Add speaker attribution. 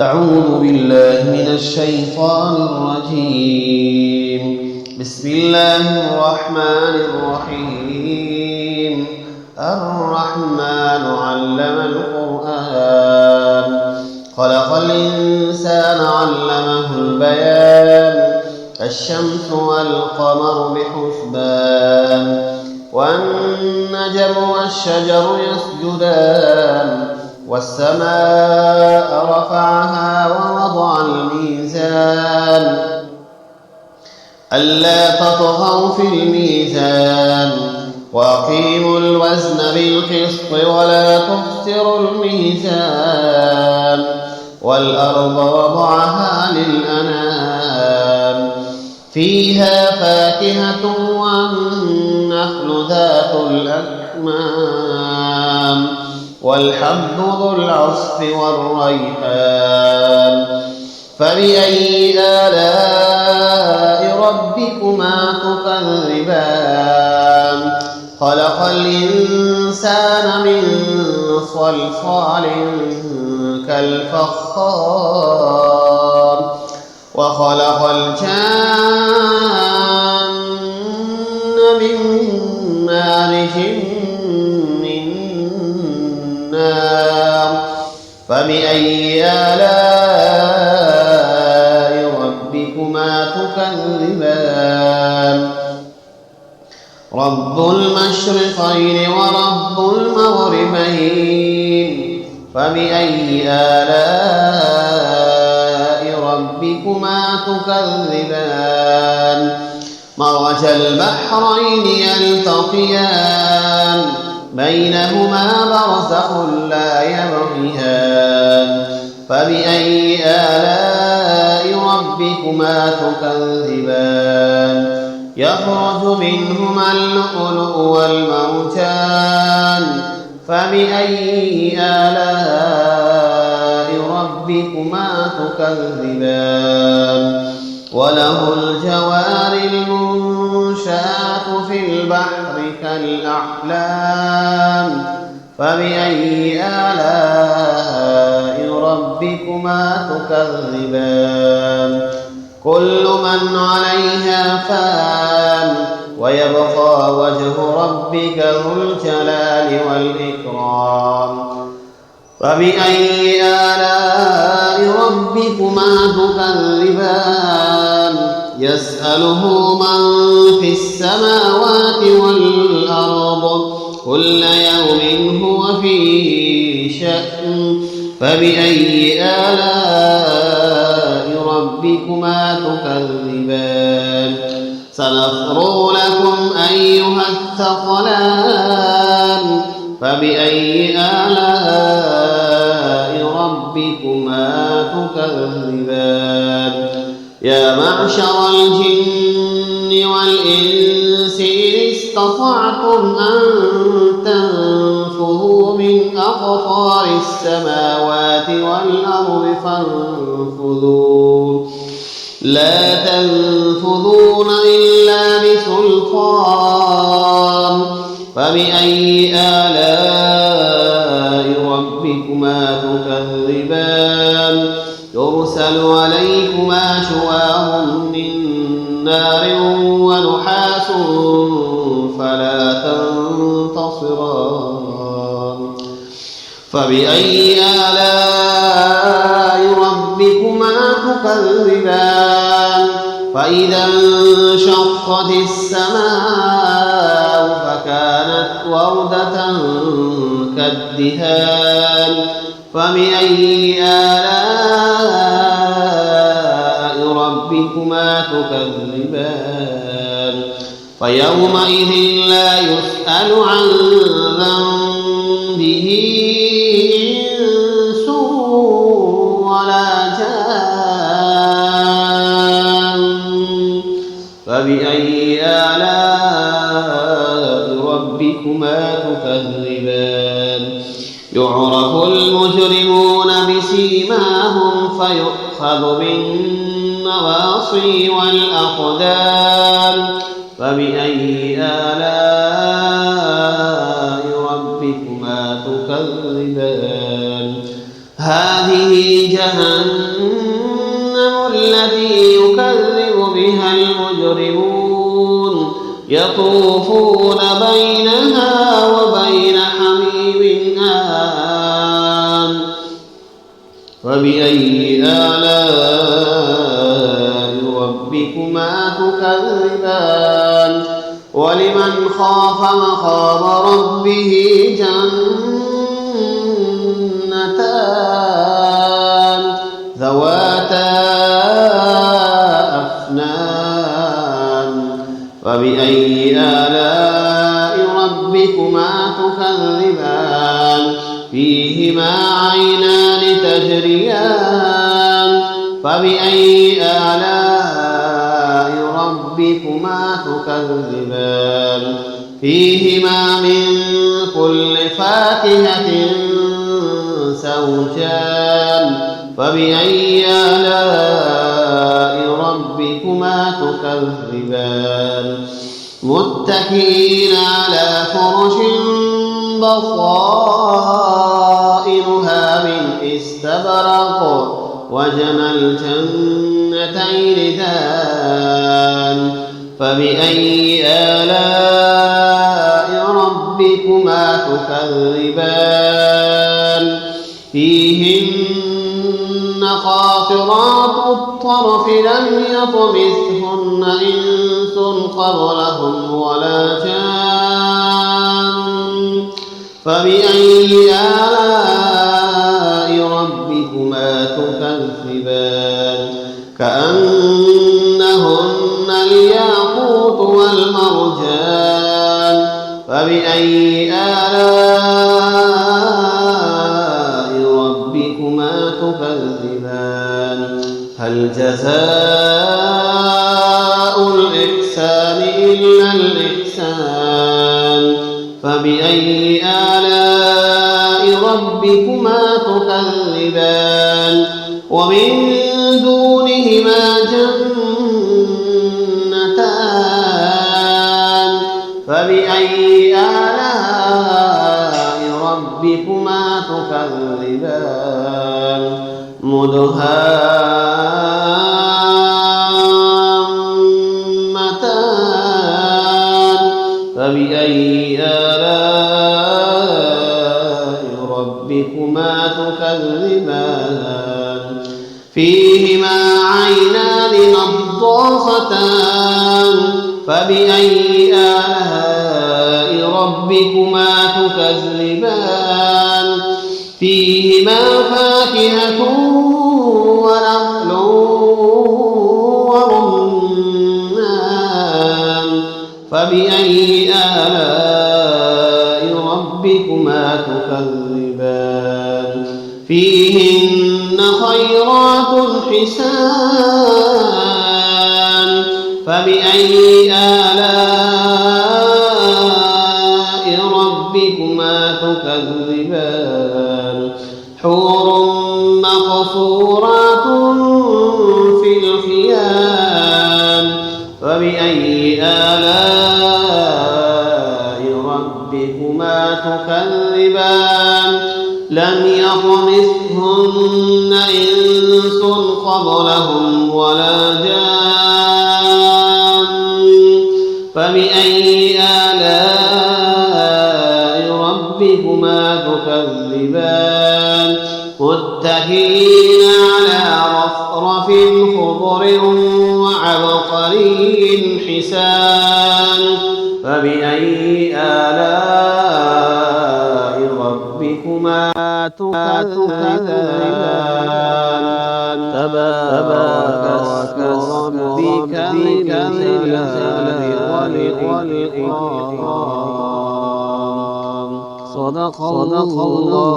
Speaker 1: أعوذ بالله من الشيطان الرجيم. بسم الله الرحمن الرحيم. الرحمن علم القرآن خلق الإنسان علمه البيان الشمس والقمر بحسبان والنجم والشجر يسجدان والسماء رفعها ووضع الميزان ألا تطغوا في الميزان وأقيموا الوزن بالقسط ولا تخسروا الميزان والأرض وضعها للأنام فيها فاكهة والنخل ذات الأكمام والحب ذو العصف والريحان فبأي آلاء ربكما تكذبان خلق الإنسان من صلصال كالفخار وخلق الجان من مارج من نار فبأي آلاء ربكما تكذبان رب المشرقين ورب المغربين فبأي آلاء ربكما تكذبان مرج البحرين يلتقيان بينهما برزخ لا يبغيان فبأي آلاء ربكما تكذبان يخرج منهما اللؤلؤ والمرجان فبأي آلاء ربكما تكذبان وله الجوار المنشآت في البحر كالأعلام فبأي آلاء ربكما تكذبان كل من عليها فان ويبقى وجه ربك ذو الجلال والإكرام فبأي آلاء ربكما تكذبان يسأله من في السماوات والأرض كل يوم هو في شأن فبأي آلاء ربكما تكذبان سنفرغ لكم أيها الثقلان فبأي آلاء ربكما تكذبان يا معشر الجن والإنس إن استطعتم أن تنفذوا من أقطار السماوات والأرض فانفذوا لا تنفذون إلا بسلطان فبأي آلاء ربكما تكذبان يرسل عليكما شواظ من نار ونحاس فلا تنتصران فبأي آلاء ربكما تكذبان فإذا انشقت السماء فكانت وردة كالدهان فبأي آلاء ربكما تكذبان فيومئذ لا يسأل عن ذنبه إنس ولا جان فبأي آلاء ربكما تكذبان يعرف المجرمون بسيماهم فيؤخذ بالنواصي والأقدام فبأي آلاء ربكما تكذبان هذه جهنم التي يكذب بها المجرمون يطوفون بينها وبين حميم آن فبأي آلاء ربكما تكذبان ولمن خاف مقام ربه جنتان ذواتا أفنان فبأي آلاء ربكما تكذبان فيهما عينان تجريان فبأي آلاء ربكما تكذبان فيهما من كل فاكهة زوجان فبأي آلاء ربكما تكذبان متكئين على فرش بطائنها من استبرق وجنى الجنتين دان فبأي آلاء ربكما تكذبان فيهن قاصرات الطرف لم يطمثهن إنس قبلهم ولا جان فبأي آلاء ربكما تكذبان كأنهن الياقوت والمرجان فبأي آلاء ربكما تكذبان هل جزاء الإحسان إلا الإحسان فبأي آلاء ربكما تكذبان ومن دونهما جنتان فبأي آلاء ربكما تكذبان مدهامتان فبأي آلاء ربكما تكذبان فيهما عينان نضاختان فبأي آلاء ربكما تكذبان فيهما فاكهة ونخل ورمان فبأي آلاء ربكما تكذبان فيهن خيرات حسان فبأي آلاء ربكما تكذبان حور مقصورات في الخيام فبأي آلاء ربكما تكذبان لم يطمثهن إنس قبلهم ولا جان فبأي آلاء ربكما تكذبان متكئين على رفرف خضر وعبقري حسان فبأي آلاء ربكما تكذبان تبارك اسم ربك ذي الجلال والإكرام صدق الله